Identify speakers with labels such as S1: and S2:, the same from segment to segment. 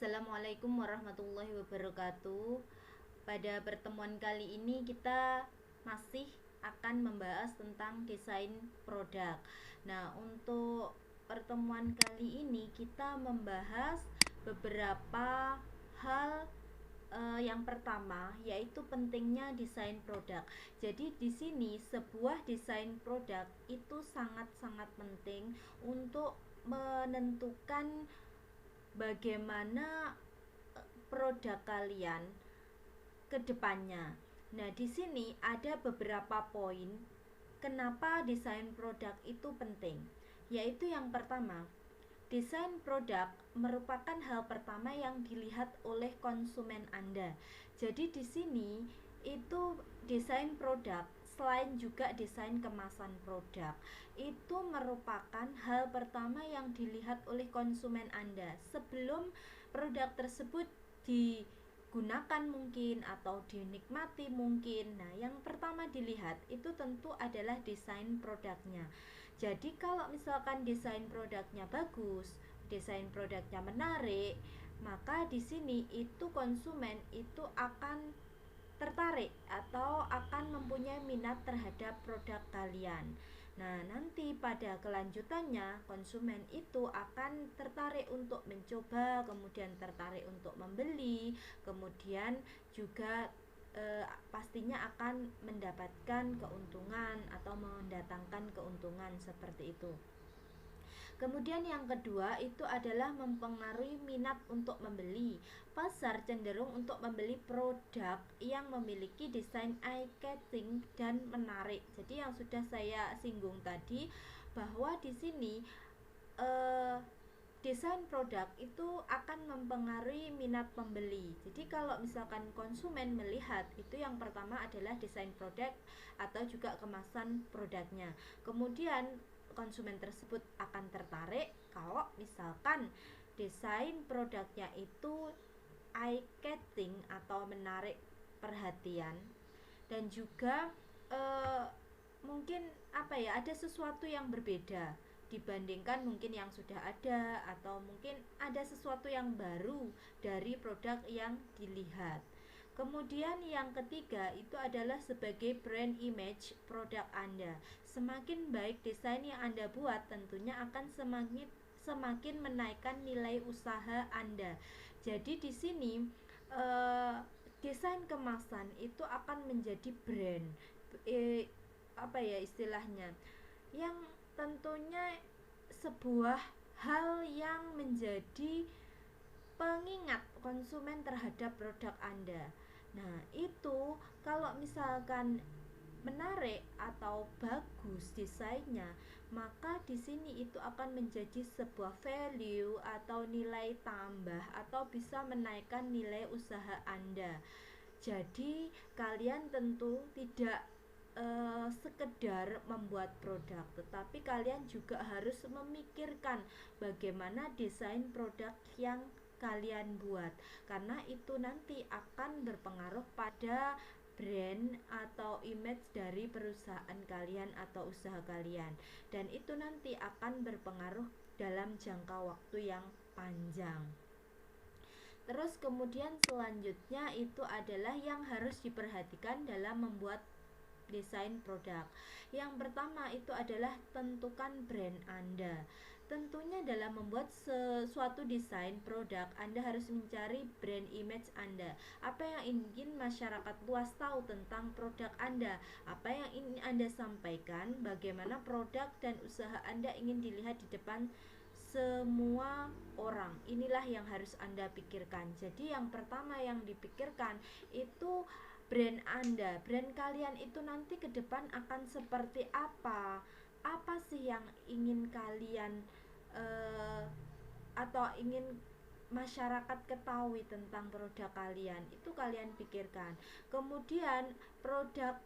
S1: Assalamualaikum warahmatullahi wabarakatuh. Pada pertemuan kali ini kita masih akan membahas tentang desain produk. Nah, untuk pertemuan kali ini kita membahas beberapa hal. Yang pertama yaitu pentingnya desain produk. Jadi di sini sebuah desain produk itu sangat-sangat penting untuk menentukan bagaimana produk kalian ke depannya. Nah, di sini ada beberapa poin kenapa desain produk itu penting. Yaitu yang pertama, desain produk merupakan hal pertama yang dilihat oleh konsumen Anda. Jadi di sini itu desain produk selain juga desain kemasan produk itu merupakan hal pertama yang dilihat oleh konsumen Anda sebelum produk tersebut digunakan mungkin atau dinikmati mungkin. Nah, yang pertama dilihat itu tentu adalah desain produknya. Jadi kalau misalkan desain produknya bagus, desain produknya menarik, maka di sini itu konsumen itu akan tertarik atau akan mempunyai minat terhadap produk kalian. Nah, nanti pada kelanjutannya konsumen itu akan tertarik untuk mencoba, kemudian tertarik untuk membeli, kemudian juga pastinya akan mendapatkan keuntungan atau mendatangkan keuntungan seperti itu. Kemudian yang kedua itu adalah mempengaruhi minat untuk membeli. Pasar cenderung untuk membeli produk yang memiliki desain eye-catching dan menarik. Jadi yang sudah saya singgung tadi bahwa di sini desain produk itu akan mempengaruhi minat pembeli. Jadi kalau misalkan konsumen melihat, itu yang pertama adalah desain produk atau juga kemasan produknya. Kemudian konsumen tersebut akan tertarik kalau misalkan desain produknya itu eye-catching atau menarik perhatian, dan juga mungkin ada sesuatu yang berbeda dibandingkan mungkin yang sudah ada, atau mungkin ada sesuatu yang baru dari produk yang dilihat. Kemudian yang ketiga itu adalah sebagai brand image produk Anda. Semakin baik desain yang Anda buat, tentunya akan semakin menaikkan nilai usaha Anda. Jadi di sini desain kemasan itu akan menjadi brand, istilahnya, yang tentunya sebuah hal yang menjadi pengingat konsumen terhadap produk Anda. Nah, itu kalau misalkan menarik atau bagus desainnya, maka di sini itu akan menjadi sebuah value atau nilai tambah atau bisa menaikkan nilai usaha Anda. Jadi kalian tentu tidak sekedar membuat produk, tetapi kalian juga harus memikirkan bagaimana desain produk yang kalian buat, karena itu nanti akan berpengaruh pada brand atau image dari perusahaan kalian atau usaha kalian, dan itu nanti akan berpengaruh dalam jangka waktu yang panjang. Terus kemudian selanjutnya itu adalah yang harus diperhatikan dalam membuat desain produk. Yang pertama itu adalah tentukan brand Anda. Tentunya dalam membuat sesuatu desain produk, Anda harus mencari brand image Anda. Apa yang ingin masyarakat luas tahu tentang produk Anda? Apa yang ingin Anda sampaikan? Bagaimana produk dan usaha Anda ingin dilihat di depan semua orang? Inilah yang harus Anda pikirkan. Jadi yang pertama yang dipikirkan itu brand Anda. Brand kalian itu nanti ke depan akan seperti apa? Apa sih yang ingin kalian atau ingin masyarakat ketahui tentang produk kalian? Itu kalian pikirkan. Kemudian produk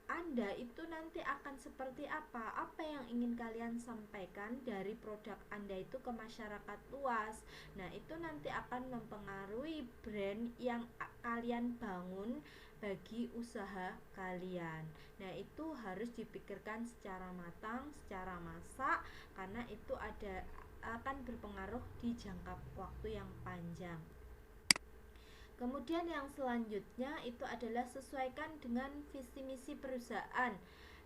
S1: Anda itu nanti akan seperti apa? Apa yang ingin kalian sampaikan dari produk Anda itu ke masyarakat luas? Nah, itu nanti akan mempengaruhi brand yang kalian bangun bagi usaha kalian. Nah, itu harus dipikirkan secara matang, secara masak, karena itu akan berpengaruh di jangka waktu yang panjang. Kemudian yang selanjutnya itu adalah sesuaikan dengan visi misi perusahaan.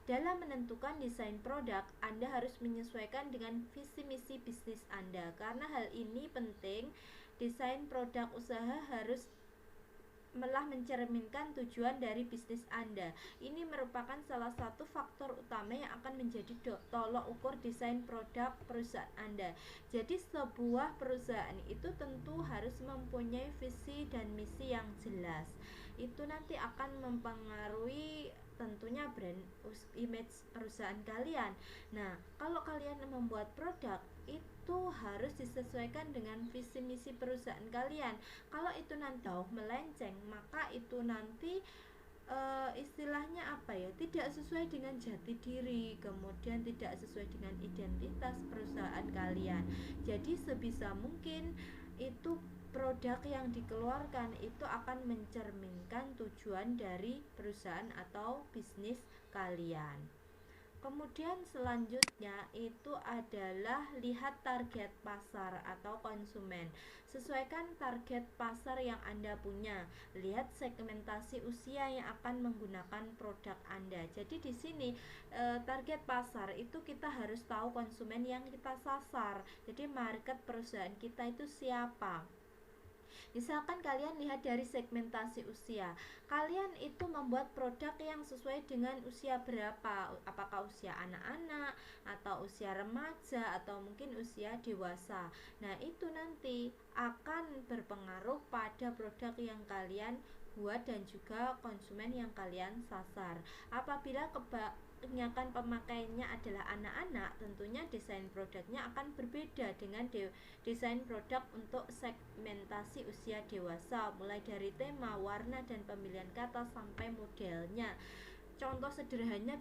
S1: Dalam menentukan desain produk, Anda harus menyesuaikan dengan visi misi bisnis Anda. Karena hal ini penting, desain produk usaha harus malah mencerminkan tujuan dari bisnis Anda. Ini merupakan salah satu faktor utama yang akan menjadi tolok ukur desain produk perusahaan Anda. Jadi sebuah perusahaan itu tentu harus mempunyai visi dan misi yang jelas. Itu nanti akan mempengaruhi tentunya brand image perusahaan kalian. Nah, kalau kalian membuat produk itu harus disesuaikan dengan visi misi perusahaan kalian. Kalau itu nanti jauh melenceng, maka itu nanti istilahnya apa ya, tidak sesuai dengan jati diri, kemudian tidak sesuai dengan identitas perusahaan kalian. Jadi sebisa mungkin itu produk yang dikeluarkan itu akan mencerminkan tujuan dari perusahaan atau bisnis kalian. Kemudian selanjutnya itu adalah lihat target pasar atau konsumen. Sesuaikan target pasar yang Anda punya. Lihat segmentasi usia yang akan menggunakan produk Anda. Jadi di sini target pasar itu kita harus tahu konsumen yang kita sasar. Jadi market perusahaan kita itu siapa. Misalkan kalian lihat dari segmentasi usia, kalian itu membuat produk yang sesuai dengan usia berapa, apakah usia anak-anak atau usia remaja atau mungkin usia dewasa. Nah, itu nanti akan berpengaruh pada produk yang kalian buat dan juga konsumen yang kalian sasar. Apabila kebanyakan pemakainya adalah anak-anak, tentunya desain produknya akan berbeda dengan desain produk untuk segmentasi usia dewasa, mulai dari tema, warna, dan pemilihan kata sampai modelnya. Contoh sederhananya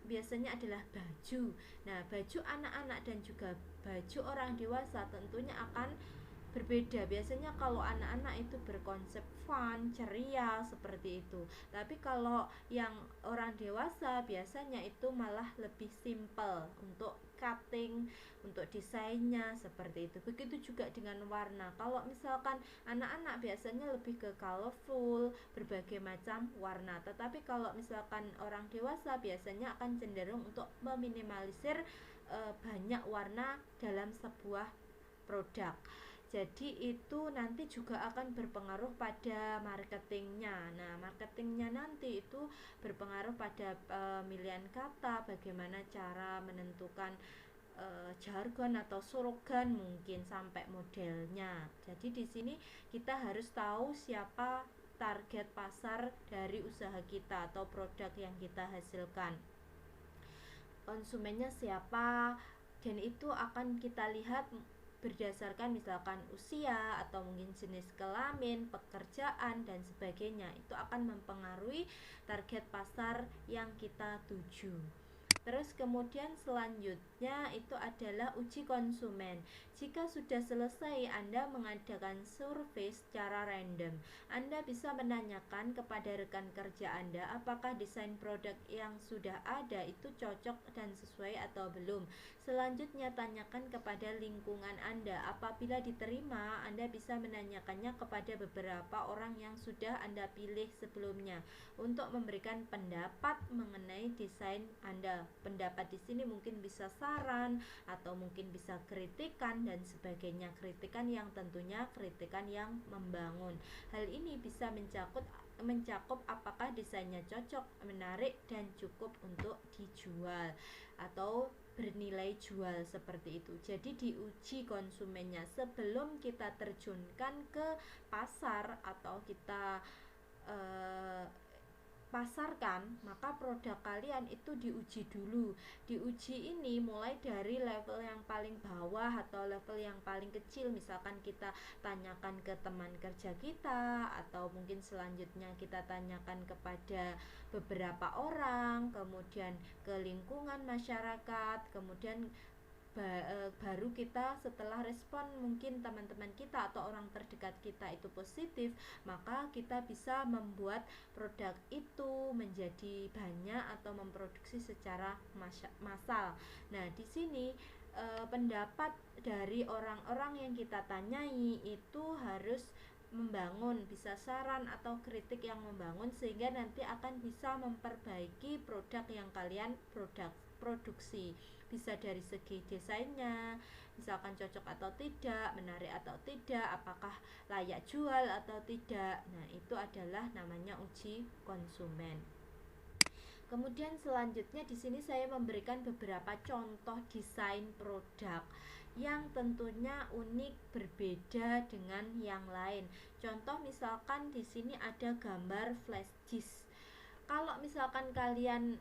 S1: biasanya adalah baju. Nah, baju anak-anak dan juga baju orang dewasa tentunya akan berbeda. Biasanya kalau anak-anak itu berkonsep fun, ceria seperti itu. Tapi kalau yang orang dewasa biasanya itu malah lebih simple untuk cutting, untuk desainnya seperti itu. Begitu juga dengan warna. Kalau misalkan anak-anak biasanya lebih ke colorful, berbagai macam warna. Tetapi kalau misalkan orang dewasa biasanya akan cenderung untuk meminimalisir banyak warna dalam sebuah produk. Jadi itu nanti juga akan berpengaruh pada marketingnya. Nah, marketingnya nanti itu berpengaruh pada pemilihan kata, bagaimana cara menentukan jargon atau slogan, mungkin sampai modelnya. Jadi di sini kita harus tahu siapa target pasar dari usaha kita atau produk yang kita hasilkan, konsumennya siapa, dan itu akan kita lihat berdasarkan misalkan usia atau mungkin jenis kelamin, pekerjaan, dan sebagainya. Itu akan mempengaruhi target pasar yang kita tuju. Terus kemudian selanjutnya itu adalah uji konsumen. Jika sudah selesai Anda mengadakan survei secara random, Anda bisa menanyakan kepada rekan kerja Anda apakah desain produk yang sudah ada itu cocok dan sesuai atau belum. Selanjutnya tanyakan kepada lingkungan Anda. Apabila diterima, Anda bisa menanyakannya kepada beberapa orang yang sudah Anda pilih sebelumnya untuk memberikan pendapat mengenai desain Anda. Pendapat di sini mungkin bisa saran atau mungkin bisa kritikan dan sebagainya. Kritikan yang tentunya kritikan yang membangun. Hal ini bisa mencakup apakah desainnya cocok, menarik, dan cukup untuk dijual atau bernilai jual seperti itu. Jadi diuji konsumennya sebelum kita terjunkan ke pasar atau kita pasarkan, maka produk kalian itu diuji dulu. Diuji ini mulai dari level yang paling bawah atau level yang paling kecil. Misalkan kita tanyakan ke teman kerja kita, atau mungkin selanjutnya kita tanyakan kepada beberapa orang, kemudian ke lingkungan masyarakat, kemudian baru kita setelah respon mungkin teman-teman kita atau orang terdekat kita itu positif, maka kita bisa membuat produk itu menjadi banyak atau memproduksi secara massal. Nah, di sini pendapat dari orang-orang yang kita tanyai itu harus membangun, bisa saran atau kritik yang membangun, sehingga nanti akan bisa memperbaiki produk yang kalian produksi. Bisa dari segi desainnya, misalkan cocok atau tidak, menarik atau tidak, apakah layak jual atau tidak. Nah, itu adalah namanya uji konsumen. Kemudian selanjutnya di sini saya memberikan beberapa contoh desain produk yang tentunya unik, berbeda dengan yang lain. Contoh misalkan di sini ada gambar flash disk. Kalau misalkan kalian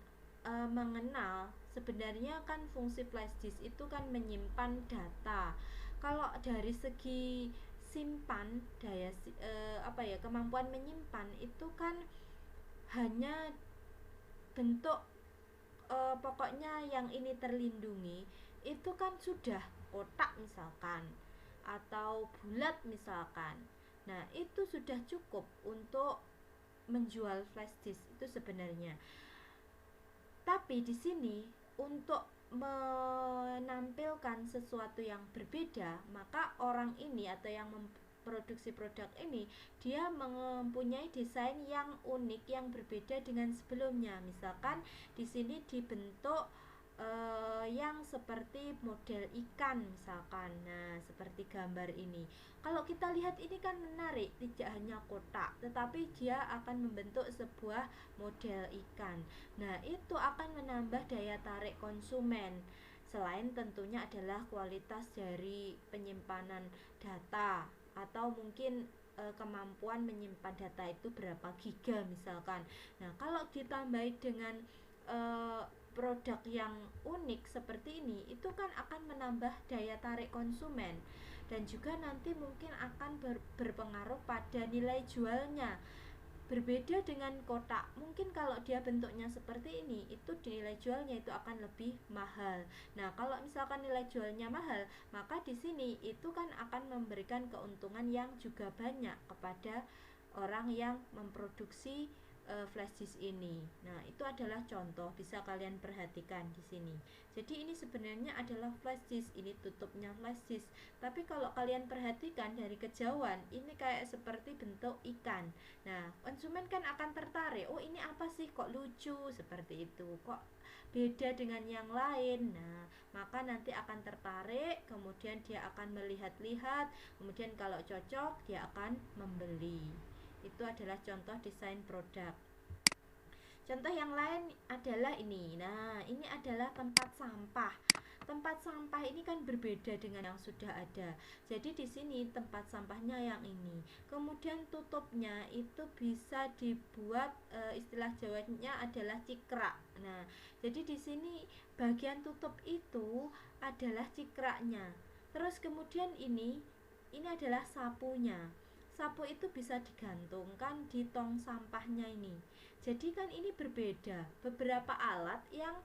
S1: mengenal, sebenarnya kan fungsi flash disk itu kan menyimpan data. Kalau dari segi simpan daya kemampuan menyimpan itu kan hanya bentuk pokoknya yang ini terlindungi itu kan sudah kotak misalkan atau bulat misalkan. Nah, itu sudah cukup untuk menjual flash disk itu sebenarnya. Tapi di sini untuk menampilkan sesuatu yang berbeda, maka orang ini atau yang memproduksi produk ini dia mempunyai desain yang unik, yang berbeda dengan sebelumnya. Misalkan di sini dibentuk yang seperti model ikan misalkan. Nah, seperti gambar ini. Kalau kita lihat ini kan menarik, tidak hanya kotak, tetapi dia akan membentuk sebuah model ikan. Nah, itu akan menambah daya tarik konsumen. Selain tentunya adalah kualitas dari penyimpanan data atau mungkin kemampuan menyimpan data itu berapa giga misalkan. Nah, kalau ditambahi dengan produk yang unik seperti ini, itu kan akan menambah daya tarik konsumen dan juga nanti mungkin akan berpengaruh pada nilai jualnya. Berbeda dengan kotak, mungkin kalau dia bentuknya seperti ini, itu nilai jualnya itu akan lebih mahal. Nah, kalau misalkan nilai jualnya mahal, maka di sini itu kan akan memberikan keuntungan yang juga banyak kepada orang yang memproduksi flash disk ini. Nah, itu adalah contoh, bisa kalian perhatikan di sini. Jadi ini sebenarnya adalah flash disk, ini tutupnya flash disk. Tapi kalau kalian perhatikan dari kejauhan, ini kayak seperti bentuk ikan. Nah, konsumen kan akan tertarik. Oh, ini apa sih, kok lucu seperti itu, kok beda dengan yang lain. Nah, maka nanti akan tertarik, kemudian dia akan melihat-lihat, kemudian kalau cocok dia akan membeli. Itu adalah contoh desain produk. Contoh yang lain adalah ini. Nah, ini adalah tempat sampah. Tempat sampah ini kan berbeda dengan yang sudah ada. Jadi di sini tempat sampahnya yang ini. Kemudian tutupnya itu bisa dibuat istilah Jawanya adalah cikrak. Nah, jadi di sini bagian tutup itu adalah cikraknya. Terus kemudian ini adalah sapunya. Sapu itu bisa digantungkan di tong sampahnya ini. Jadi kan ini berbeda, beberapa alat yang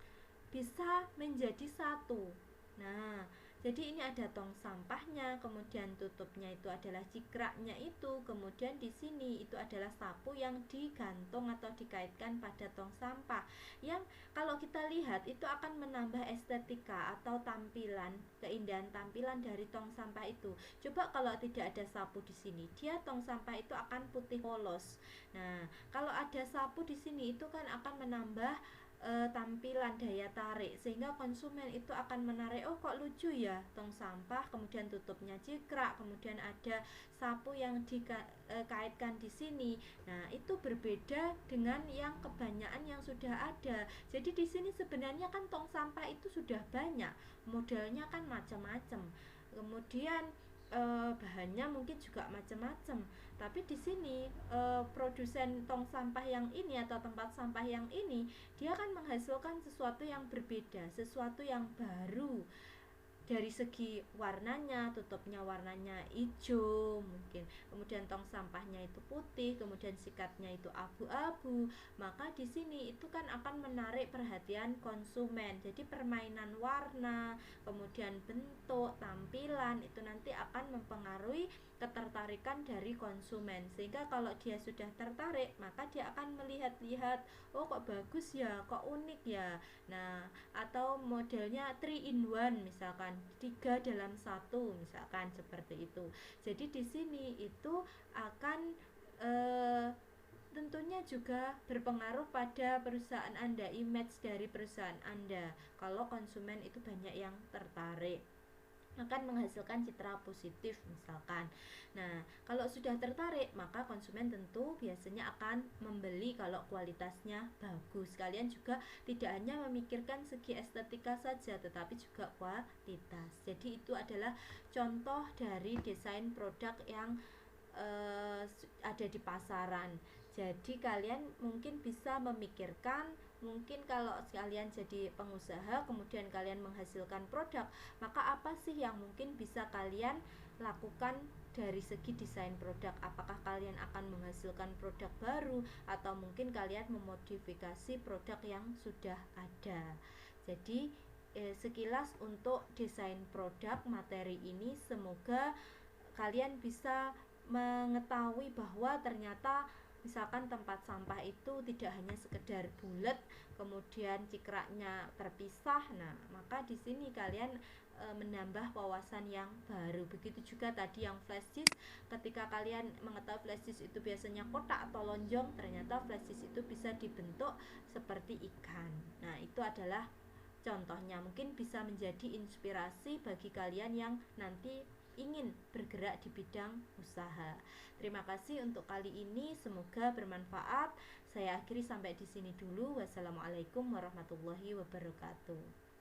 S1: bisa menjadi satu. Nah, jadi ini ada tong sampahnya, kemudian tutupnya itu adalah cikraknya itu, kemudian di sini itu adalah sapu yang digantung atau dikaitkan pada tong sampah. Yang kalau kita lihat itu akan menambah estetika atau tampilan, keindahan tampilan dari tong sampah itu. Coba kalau tidak ada sapu di sini, dia tong sampah itu akan putih polos. Nah, kalau ada sapu di sini itu kan akan menambah tampilan daya tarik, sehingga konsumen itu akan menarik. Oh, kok lucu ya tong sampah, kemudian tutupnya cikrak, kemudian ada sapu yang dikaitkan di sini. Nah, itu berbeda dengan yang kebanyakan yang sudah ada. Jadi di sini sebenarnya kan tong sampah itu sudah banyak, modelnya kan macam-macam, kemudian bahannya mungkin juga macam-macam. Tapi di sini produsen tong sampah yang ini atau tempat sampah yang ini, dia akan menghasilkan sesuatu yang berbeda, sesuatu yang baru. Dari segi warnanya, tutupnya warnanya hijau mungkin, kemudian tong sampahnya itu putih, kemudian sikatnya itu abu-abu, maka di sini itu kan akan menarik perhatian konsumen. Jadi permainan warna, kemudian bentuk, tampilan itu nanti akan mempengaruhi ketertarikan dari konsumen, sehingga kalau dia sudah tertarik maka dia akan melihat-lihat, oh kok bagus ya, kok unik ya. Nah, atau modelnya 3 in 1 misalkan, 3 dalam 1 misalkan seperti itu. Jadi di sini itu akan tentunya juga berpengaruh pada perusahaan Anda, image dari perusahaan Anda. Kalau konsumen itu banyak yang tertarik, akan menghasilkan citra positif misalkan. Nah, kalau sudah tertarik, maka konsumen tentu biasanya akan membeli kalau kualitasnya bagus. Kalian juga tidak hanya memikirkan segi estetika saja, tetapi juga kualitas. Jadi itu adalah contoh dari desain produk yang ada di pasaran. Jadi kalian mungkin bisa memikirkan, mungkin kalau kalian jadi pengusaha kemudian kalian menghasilkan produk, maka apa sih yang mungkin bisa kalian lakukan dari segi desain produk? Apakah kalian akan menghasilkan produk baru atau mungkin kalian memodifikasi produk yang sudah ada? Jadi sekilas untuk desain produk materi ini, semoga kalian bisa mengetahui bahwa ternyata misalkan tempat sampah itu tidak hanya sekedar bulat kemudian cikraknya terpisah. Nah, maka di sini kalian menambah wawasan yang baru. Begitu juga tadi yang flash disk, ketika kalian mengetahui flash disk itu biasanya kotak atau lonjong, ternyata flash disk itu bisa dibentuk seperti ikan. Nah, itu adalah contohnya, mungkin bisa menjadi inspirasi bagi kalian yang nanti ingin bergerak di bidang usaha. Terima kasih untuk kali ini, semoga bermanfaat. Saya akhiri sampai di sini dulu. Wassalamualaikum warahmatullahi wabarakatuh.